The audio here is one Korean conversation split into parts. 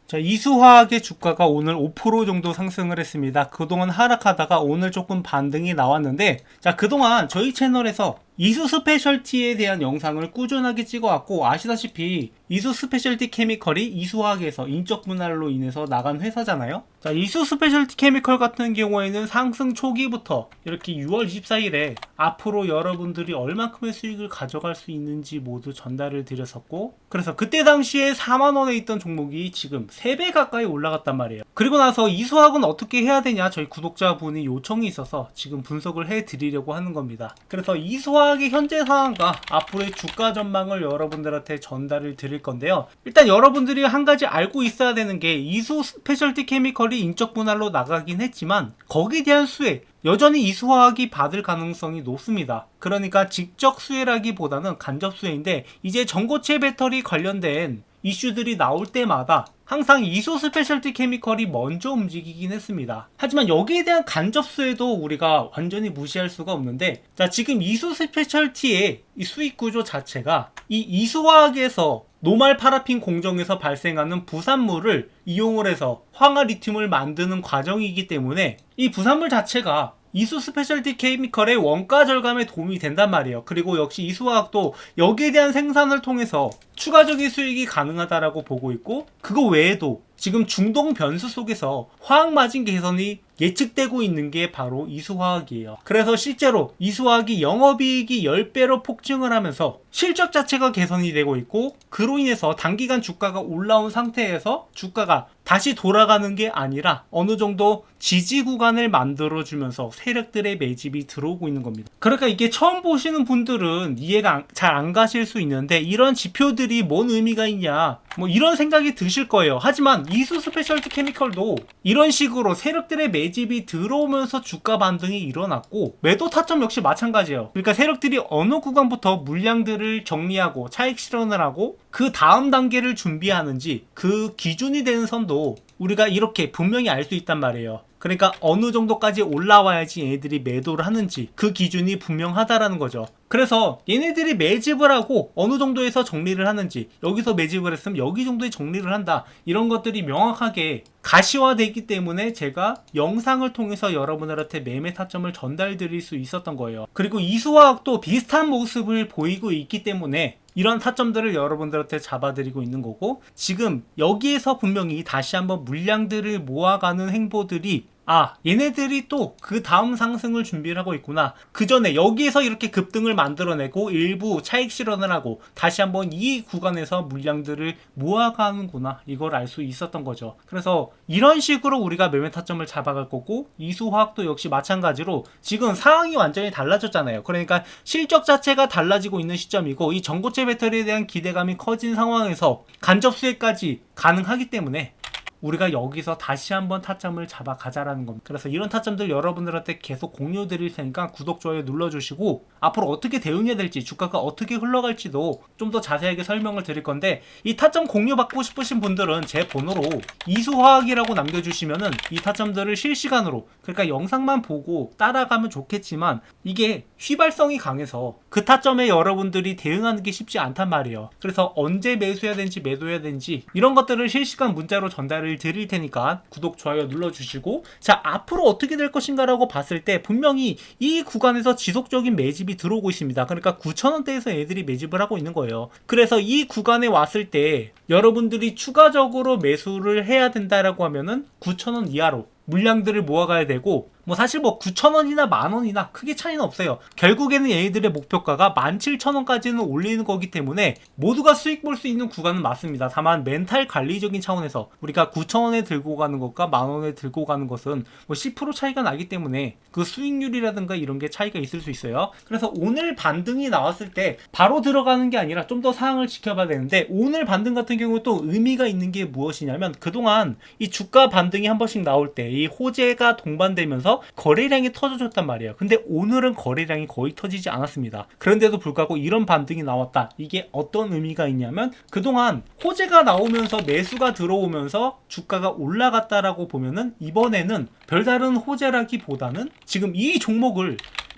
자, 이수화학의 주가가 오늘 5% 정도 상승을 했습니다. 그동안 하락하다가 오늘 조금 반등이 나왔는데, 자, 그동안 저희 채널에서 이수 스페셜티에 대한 영상을 꾸준하게 찍어왔고, 아시다시피 이수 스페셜티 케미컬이 이수화학에서 인적 분할로 인해서 나간 회사잖아요. 자, 이수 스페셜티 케미컬 같은 경우에는 상승 초기부터 이렇게 6월 24일에 앞으로 여러분들이 얼만큼의 수익을 가져갈 수 있는지 모두 전달을 드렸었고, 그래서 그때 당시에 4만원에 있던 종목이 지금 3배 가까이 올라갔단 말이에요. 그리고 나서 이수화학은 어떻게 해야 되냐, 저희 구독자분이 요청이 있어서 지금 분석을 해드리려고 하는 겁니다. 그래서 이수화학의 현재 상황과 앞으로의 주가 전망을 여러분들한테 전달을 드릴 건데요. 일단 여러분들이 한 가지 알고 있어야 되는 게, 이수 스페셜티 케미컬이 인적 분할로 나가긴 했지만 거기에 대한 수혜, 여전히 이수화학이 받을 가능성이 높습니다. 그러니까 직접 수혜라기보다는 간접 수혜인데, 이제 전고체 배터리 관련된 이슈들이 나올 때마다 항상 이수 스페셜티 케미컬이 먼저 움직이긴 했습니다. 하지만 여기에 대한 간접 수혜도 우리가 완전히 무시할 수가 없는데, 자, 지금 이수 스페셜티의 이 수익 구조 자체가 이 이수화학에서 노말 파라핀 공정에서 발생하는 부산물을 이용을 해서 황화 리튬을 만드는 과정이기 때문에 이 부산물 자체가 이수 스페셜티 케미컬의 원가 절감에 도움이 된단 말이에요. 그리고 역시 이수화학도 여기에 대한 생산을 통해서 추가적인 수익이 가능하다라고 보고 있고, 그거 외에도 지금 중동 변수 속에서 화학 마진 개선이 예측되고 있는 게 바로 이수화학이에요. 그래서 실제로 이수화학이 영업이익이 10배로 폭증을 하면서 실적 자체가 개선이 되고 있고, 그로 인해서 단기간 주가가 올라온 상태에서 주가가 다시 돌아가는 게 아니라 어느 정도 지지 구간을 만들어주면서 세력들의 매집이 들어오고 있는 겁니다. 그러니까 이게 처음 보시는 분들은 이해가 잘 안 가실 수 있는데, 이런 지표들이 뭔 의미가 있냐, 뭐 이런 생각이 드실 거예요. 하지만 이수 스페셜티 케미컬도 이런 식으로 세력들의 매집이 들어오면서 주가 반등이 일어났고, 매도 타점 역시 마찬가지예요. 그러니까 세력들이 어느 구간부터 물량들을 정리하고 차익 실현을 하고 그 다음 단계를 준비하는지, 그 기준이 되는 선도 우리가 이렇게 분명히 알 수 있단 말이에요. 그러니까 어느 정도까지 올라와야지 얘네들이 매도를 하는지 그 기준이 분명하다라는 거죠. 그래서 얘네들이 매집을 하고 어느 정도에서 정리를 하는지, 여기서 매집을 했으면 여기 정도에 정리를 한다, 이런 것들이 명확하게 가시화되기 때문에 제가 영상을 통해서 여러분들한테 매매 타점을 전달 드릴 수 있었던 거예요. 그리고 이수화학도 비슷한 모습을 보이고 있기 때문에 이런 타점들을 여러분들한테 잡아드리고 있는 거고, 지금 여기에서 분명히 다시 한번 물량들을 모아가는 행보들이, 아, 얘네들이 또 그 다음 상승을 준비를 하고 있구나, 그 전에 여기에서 이렇게 급등을 만들어내고 일부 차익 실현을 하고 다시 한번 이 구간에서 물량들을 모아가는구나, 이걸 알 수 있었던 거죠. 그래서 이런 식으로 우리가 매매 타점을 잡아갈 거고, 이수화학도 역시 마찬가지로 지금 상황이 완전히 달라졌잖아요. 그러니까 실적 자체가 달라지고 있는 시점이고, 이 전고체 배터리에 대한 기대감이 커진 상황에서 간접 수혜까지 가능하기 때문에 우리가 여기서 다시 한번 타점을 잡아가자라는 겁니다. 그래서 이런 타점들 여러분들한테 계속 공유 드릴 테니까 구독, 좋아요 눌러주시고, 앞으로 어떻게 대응해야 될지, 주가가 어떻게 흘러갈지도 좀 더 자세하게 설명을 드릴 건데, 이 타점 공유 받고 싶으신 분들은 제 번호로 이수화학이라고 남겨주시면은 이 타점들을 실시간으로, 그러니까 영상만 보고 따라가면 좋겠지만 이게 휘발성이 강해서 그 타점에 여러분들이 대응하는 게 쉽지 않단 말이에요. 그래서 언제 매수해야 되는지 매도해야 되는지 이런 것들을 실시간 문자로 전달을 드릴 테니까 구독, 좋아요 눌러주시고, 자, 앞으로 어떻게 될 것인가 라고 봤을 때 분명히 이 구간에서 지속적인 매집이 들어오고 있습니다. 그러니까 9,000원대에서 애들이 매집을 하고 있는 거예요. 그래서 이 구간에 왔을 때 여러분들이 추가적으로 매수를 해야 된다라고 하면은 9,000원 이하로 물량들을 모아가야 되고, 뭐 사실 뭐 9,000원이나 만원이나 크게 차이는 없어요. 결국에는 얘네들의 목표가가 17,000원까지는 올리는 거기 때문에 모두가 수익 볼 수 있는 구간은 맞습니다. 다만 멘탈 관리적인 차원에서 우리가 9,000원에 들고 가는 것과 만원에 들고 가는 것은 뭐 10% 차이가 나기 때문에 그 수익률이라든가 이런 게 차이가 있을 수 있어요. 그래서 오늘 반등이 나왔을 때 바로 들어가는 게 아니라 좀 더 상황을 지켜봐야 되는데, 오늘 반등 같은 경우 또 의미가 있는 게 무엇이냐면, 그동안 이 주가 반등이 한 번씩 나올 때 이 호재가 동반되면서 거래량이 터져줬단 말이에요. 근데 오늘은 거래량이 거의 터지지 않았습니다. 그런데도 불구하고 이런 반등이 나왔다. 이게 어떤 의미가 있냐면, 그동안 호재가 나오면서 매수가 들어오면서 주가가 올라갔다라고 보면은, 이번에는 별다른 호재라기보다는 지금 이 종목을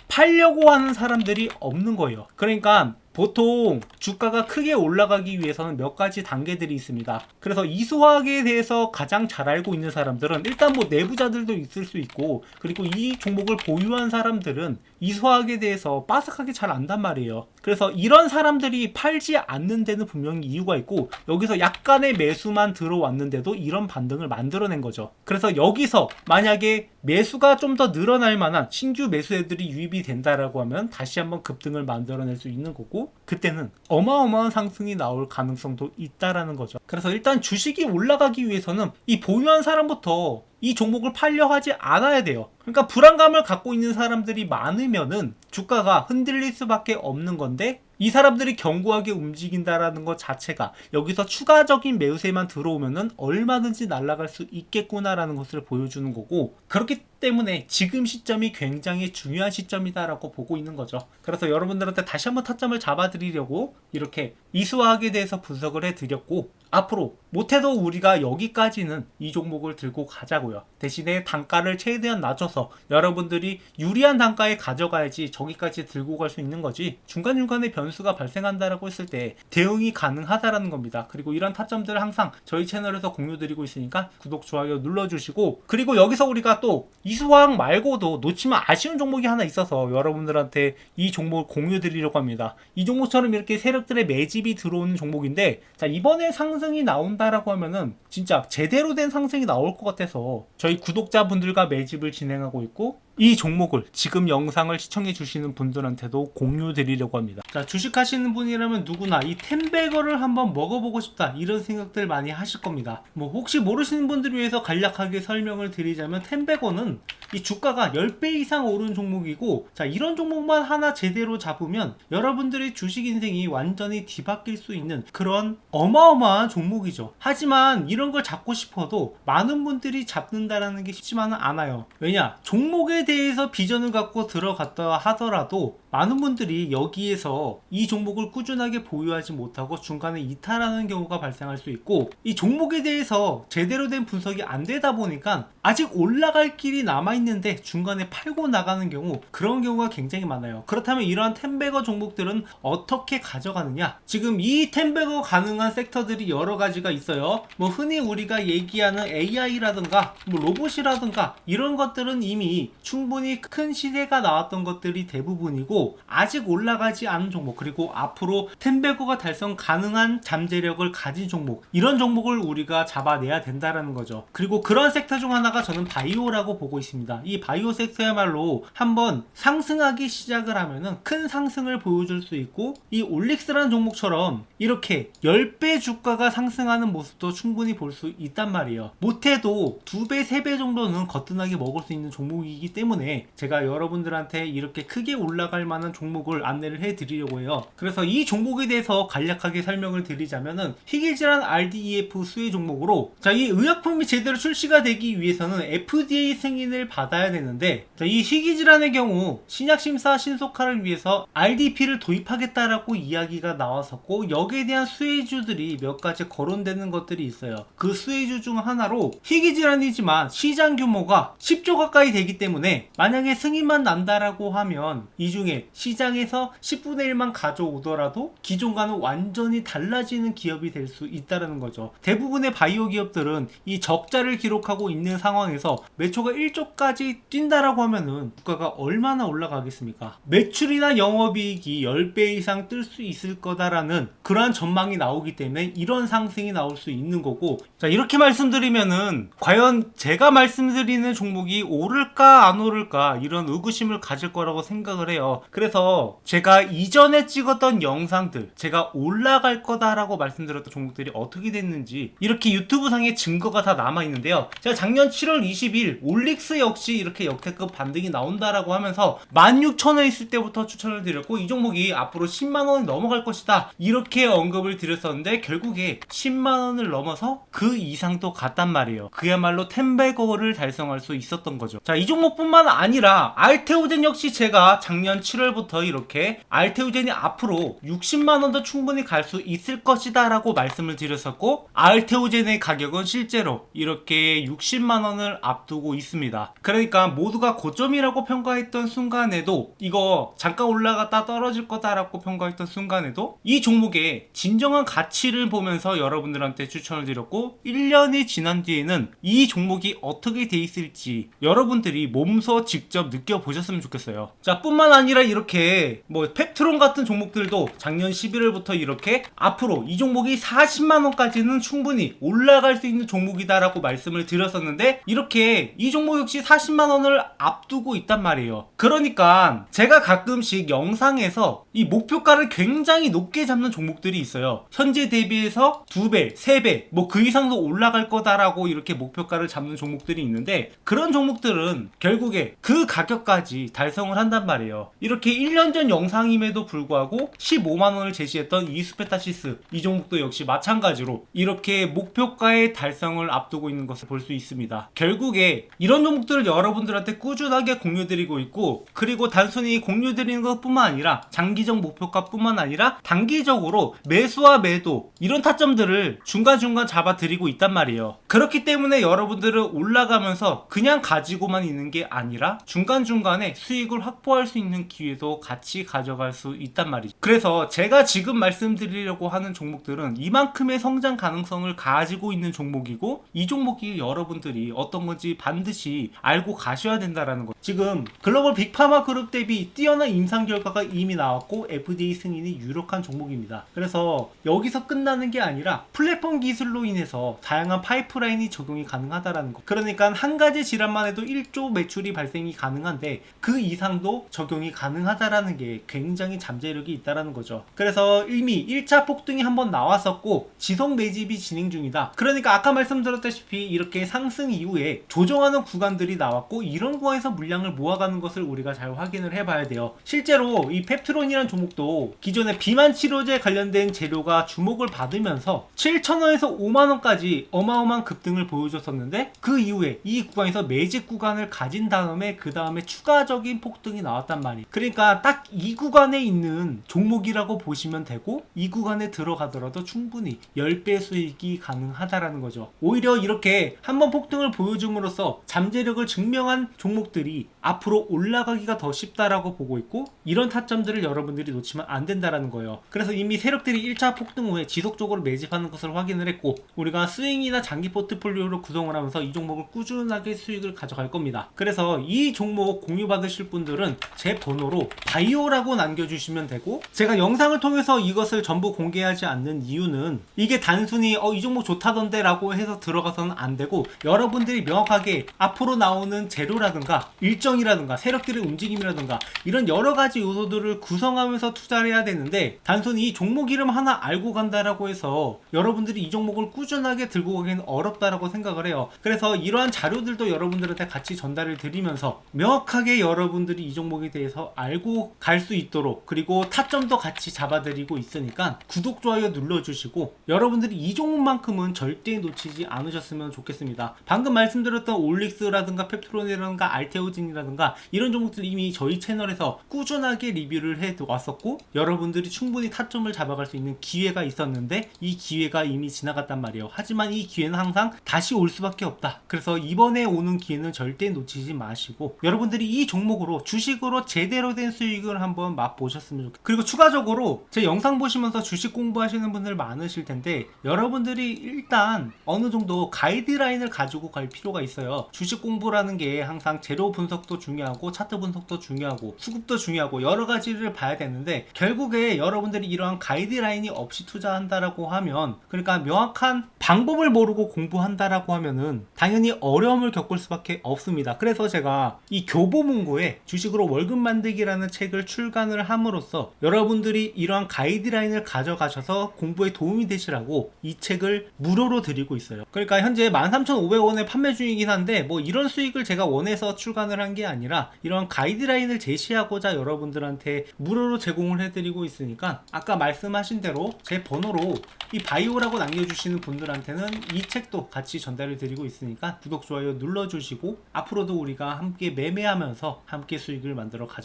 팔려고 하는 사람들이 없는 거예요. 그러니까 보통 주가가 크게 올라가기 위해서는 몇 가지 단계들이 있습니다. 그래서 이수화학에 대해서 가장 잘 알고 있는 사람들은 일단 뭐 내부자들도 있을 수 있고, 그리고 이 종목을 보유한 사람들은 이수화학에 대해서 빠삭하게 잘 안단 말이에요. 그래서 이런 사람들이 팔지 않는 데는 분명히 이유가 있고, 여기서 약간의 매수만 들어왔는데도 이런 반등을 만들어낸 거죠. 그래서 여기서 만약에 매수가 좀 더 늘어날 만한 신규 매수애들이 유입이 된다라고 하면 다시 한번 급등을 만들어낼 수 있는 거고, 그때는 어마어마한 상승이 나올 가능성도 있다라는 거죠. 그래서 일단 주식이 올라가기 위해서는 이 보유한 사람부터 이 종목을 팔려 하지 않아야 돼요. 그러니까 불안감을 갖고 있는 사람들이 많으면은 주가가 흔들릴 수밖에 없는 건데, 이 사람들이 견고하게 움직인다라는 것 자체가 여기서 추가적인 매수세만 들어오면은 얼마든지 날아갈 수 있겠구나라는 것을 보여주는 거고, 그렇기 때문에 지금 시점이 굉장히 중요한 시점이다라고 보고 있는 거죠. 그래서 여러분들한테 다시 한번 타점을 잡아드리려고 이렇게 이수화학에 대해서 분석을 해드렸고, 앞으로 못해도 우리가 여기까지는 이 종목을 들고 가자고요. 대신에 단가를 최대한 낮춰서 여러분들이 유리한 단가에 가져가야지 저기까지 들고 갈 수 있는 거지, 중간중간에 변수가 발생한다라고 했을 때 대응이 가능하다라는 겁니다. 그리고 이런 타점들을 항상 저희 채널에서 공유드리고 있으니까 구독, 좋아요 눌러주시고, 그리고 여기서 우리가 또 이수화학 말고도 놓치면 아쉬운 종목이 하나 있어서 여러분들한테 이 종목을 공유드리려고 합니다. 이 종목처럼 이렇게 세력들의 매집이 들어오는 종목인데, 자, 이번에 상승이 나온다라고 하면은 진짜 제대로 된 상승이 나올 것 같아서 저희 구독자분들과 매집을 진행하고 있고, 이 종목을 지금 영상을 시청해 주시는 분들한테도 공유 드리려고 합니다. 자, 주식하시는 분이라면 누구나 이 템베거를 한번 먹어보고 싶다, 이런 생각들 많이 하실 겁니다. 뭐 혹시 모르시는 분들을 위해서 간략하게 설명을 드리자면, 템베거는 이 주가가 10배 이상 오른 종목이고, 자, 이런 종목만 하나 제대로 잡으면 여러분들의 주식 인생이 완전히 뒤바뀔 수 있는 그런 어마어마한 종목이죠. 하지만 이런 걸 잡고 싶어도 많은 분들이 잡는다라는 게 쉽지만은 않아요. 왜냐? 종목에 대해서 비전을 갖고 들어갔다 하더라도 많은 분들이 여기에서 이 종목을 꾸준하게 보유하지 못하고 중간에 이탈하는 경우가 발생할 수 있고, 이 종목에 대해서 제대로 된 분석이 안 되다 보니까 아직 올라갈 길이 남아있는데 중간에 팔고 나가는 경우, 그런 경우가 굉장히 많아요. 그렇다면 이러한 템베거 종목들은 어떻게 가져가느냐? 지금 이 템베거 가능한 섹터들이 여러 가지가 있어요. 뭐 흔히 우리가 얘기하는 AI라든가 뭐 로봇이라든가 이런 것들은 이미 충분히 큰 시세가 나왔던 것들이 대부분이고, 아직 올라가지 않은 종목, 그리고 앞으로 템베거가 달성 가능한 잠재력을 가진 종목, 이런 종목을 우리가 잡아내야 된다라는 거죠. 그리고 그런 섹터 중 하나가 저는 바이오라고 보고 있습니다. 이 바이오 섹터야말로 한번 상승하기 시작을 하면은 큰 상승을 보여줄 수 있고, 이 올릭스라는 종목처럼 이렇게 10배 주가가 상승하는 모습도 충분히 볼 수 있단 말이에요. 못해도 2배, 3배 정도는 거뜬하게 먹을 수 있는 종목이기 때문에 제가 여러분들한테 이렇게 크게 올라갈 만한 종목을 안내를 해드리려고 해요. 그래서 이 종목에 대해서 간략하게 설명을 드리자면은, 희귀질환 RDEF 수혜 종목으로, 자, 이 의약품이 제대로 출시가 되기 위해서는 FDA 승인을 받아야 되는데, 자, 이 희귀질환의 경우 신약심사 신속화를 위해서 RDP를 도입하겠다라고 이야기가 나왔었고, 여기에 대한 수혜주들이 몇 가지 거론되는 것들이 있어요. 그 수혜주 중 하나로 희귀질환이지만 시장 규모가 10조 가까이 되기 때문에 만약에 승인만 난다라고 하면 이 중에 시장에서 10분의 1만 가져오더라도 기존과는 완전히 달라지는 기업이 될 수 있다는 거죠. 대부분의 바이오 기업들은 이 적자를 기록하고 있는 상황에서 매초가 1조까지 뛴다라고 하면은 주가가 얼마나 올라가겠습니까? 매출이나 영업이익이 10배 이상 뜰 수 있을 거다라는 그러한 전망이 나오기 때문에 이런 상승이 나올 수 있는 거고, 자, 이렇게 말씀드리면은 과연 제가 말씀드리는 종목이 오를까 안 오를까 이런 의구심을 가질 거라고 생각을 해요. 그래서 제가 이전에 찍었던 영상들, 제가 올라갈 거다라고 말씀드렸던 종목들이 어떻게 됐는지 이렇게 유튜브 상에 증거가 다 남아있는데요. 제가 작년 7월 20일 올릭스 역시 이렇게 역대급 반등이 나온다라고 하면서 16,000원 있을 때부터 추천을 드렸고, 이 종목이 앞으로 10만원이 넘어갈 것이다 이렇게 언급을 드렸었는데, 결국에 10만원을 넘어서 그 이상도 갔단 말이에요. 그야말로 템베거를 달성할 수 있었던 거죠. 자, 이 종목뿐만 아니라 알테오젠 역시 제가 작년 7월 7월부터 이렇게 알테오젠이 앞으로 60만원도 충분히 갈 수 있을 것이다 라고 말씀을 드렸었고, 알테오젠의 가격은 실제로 이렇게 60만원을 앞두고 있습니다. 그러니까 모두가 고점이라고 평가했던 순간에도, 이거 잠깐 올라갔다 떨어질 거다라고 평가했던 순간에도 이 종목의 진정한 가치를 보면서 여러분들한테 추천을 드렸고, 1년이 지난 뒤에는 이 종목이 어떻게 돼 있을지 여러분들이 몸소 직접 느껴보셨으면 좋겠어요. 자, 뿐만 아니라 이렇게 뭐 펩트론 같은 종목들도 작년 11월부터 이렇게 앞으로 이 종목이 40만원까지는 충분히 올라갈 수 있는 종목이다라고 말씀을 드렸었는데, 이렇게 이 종목 역시 40만원을 앞두고 있단 말이에요. 그러니까 제가 가끔씩 영상에서 이 목표가를 굉장히 높게 잡는 종목들이 있어요. 현재 대비해서 2배, 3배, 뭐 그 이상도 올라갈 거다라고 이렇게 목표가를 잡는 종목들이 있는데, 그런 종목들은 결국에 그 가격까지 달성을 한단 말이에요. 이렇게 1년 전 영상임에도 불구하고 15만원을 제시했던 이스페타시스, 이 종목도 역시 마찬가지로 이렇게 목표가의 달성을 앞두고 있는 것을 볼 수 있습니다. 결국에 이런 종목들을 여러분들한테 꾸준하게 공유드리고 있고, 그리고 단순히 공유드리는 것뿐만 아니라 장기적 목표가 뿐만 아니라 단기적으로 매수와 매도, 이런 타점들을 중간중간 잡아드리고 있단 말이에요. 그렇기 때문에 여러분들은 올라가면서 그냥 가지고만 있는 게 아니라 중간중간에 수익을 확보할 수 있는 기회도 같이 가져갈 수 있단 말이죠. 그래서 제가 지금 말씀드리려고 하는 종목들은 이만큼의 성장 가능성을 가지고 있는 종목이고, 이 종목이 여러분들이 어떤 건지 반드시 알고 가셔야 된다라는 거. 지금 글로벌 빅파마 그룹 대비 뛰어난 임상 결과가 이미 나왔고 FDA 승인이 유력한 종목입니다. 그래서 여기서 끝나는 게 아니라 플랫폼 기술로 인해서 다양한 파이프라인이 적용이 가능하다라는 거. 그러니까 한 가지 질환만 해도 1조 매출이 발생이 가능한데 그 이상도 적용이 가능하다라는 게 굉장히 잠재력이 있다라는 거죠. 그래서 이미 1차 폭등이 한번 나왔었고 지속 매집이 진행 중이다. 그러니까 아까 말씀드렸다시피 이렇게 상승 이후에 조정하는 구간들이 나왔고, 이런 구간에서 물량을 모아가는 것을 우리가 잘 확인을 해봐야 돼요. 실제로 이 펩트론이라는 종목도 기존의 비만 치료제 관련된 재료가 주목을 받으면서 7,000원에서 5만원까지 어마어마한 급등을 보여줬었는데, 그 이후에 이 구간에서 매집 구간을 가진 다음에 그 다음에 추가적인 폭등이 나왔단 말이에요. 그러니까 딱 이 구간에 있는 종목이라고 보시면 되고, 이 구간에 들어가더라도 충분히 10배 수익이 가능하다라는 거죠. 오히려 이렇게 한번 폭등을 보여줌으로써 잠재력을 증명한 종목들이 앞으로 올라가기가 더 쉽다라고 보고 있고, 이런 타점들을 여러분들이 놓치면 안 된다라는 거예요. 그래서 이미 세력들이 1차 폭등 후에 지속적으로 매집하는 것을 확인을 했고, 우리가 스윙이나 장기 포트폴리오로 구성을 하면서 이 종목을 꾸준하게 수익을 가져갈 겁니다. 그래서 이 종목 공유 받으실 분들은 제 번호로 바이오라고 남겨주시면 되고, 제가 영상을 통해서 이것을 전부 공개하지 않는 이유는 이게 단순히 이 종목 좋다던데 라고 해서 들어가서는 안 되고, 여러분들이 명확하게 앞으로 나오는 재료라든가 일정이라든가 세력들의 움직임이라든가 이런 여러가지 요소들을 구성하면서 투자를 해야 되는데, 단순히 이 종목 이름 하나 알고 간다라고 해서 여러분들이 이 종목을 꾸준하게 들고 가기는 어렵다라고 생각을 해요. 그래서 이러한 자료들도 여러분들한테 같이 전달을 드리면서 명확하게 여러분들이 이 종목에 대해서 알고 갈 수 있도록, 그리고 타점도 같이 잡아드리고 있으니까 구독, 좋아요 눌러주시고, 여러분들이 이 종목만큼은 절대 놓치지 않으셨으면 좋겠습니다. 방금 말씀드렸던 올릭스라든가 펩트론이라든가 알테오진이라든가 이런 종목들 이미 저희 채널에서 꾸준하게 리뷰를 해 왔었고, 여러분들이 충분히 타점을 잡아갈 수 있는 기회가 있었는데 이 기회가 이미 지나갔단 말이에요. 하지만 이 기회는 항상 다시 올 수밖에 없다. 그래서 이번에 오는 기회는 절대 놓치지 마시고, 여러분들이 이 종목으로 주식으로 제대로 된 수익을 한번 맛보셨으면 좋겠어요. 그리고 추가적으로 제 영상 보시면서 주식 공부하시는 분들 많으실 텐데, 여러분들이 일단 어느 정도 가이드라인을 가지고 갈 필요가 있어요. 주식 공부라는 게 항상 재료 분석도 중요하고 차트 분석도 중요하고 수급도 중요하고 여러 가지를 봐야 되는데, 결국에 여러분들이 이러한 가이드라인이 없이 투자한다라고 하면, 그러니까 명확한 방법을 모르고 공부한다라고 하면은 당연히 어려움을 겪을 수밖에 없습니다. 그래서 제가 이 교보문고에 주식으로 월급 만들기라는 책을 출간을 함으로써 여러분들이 이러한 가이드라인을 가져가셔서 공부에 도움이 되시라고 이 책을 무료로 드리고 있어요. 그러니까 현재 13,500원에 판매 중이긴 한데, 뭐 이런 수익을 제가 원해서 출간을 한 게 아니라 이런 가이드라인을 제시하고자 여러분들한테 무료로 제공을 해드리고 있으니까, 아까 말씀하신 대로 제 번호로 이 바이오라고 남겨주시는 분들한테는 이 책도 같이 전달을 드리고 있으니까 구독, 좋아요 눌러주시고, 앞으로도 우리가 함께 매매하면서 함께 수익을 만들어 가자고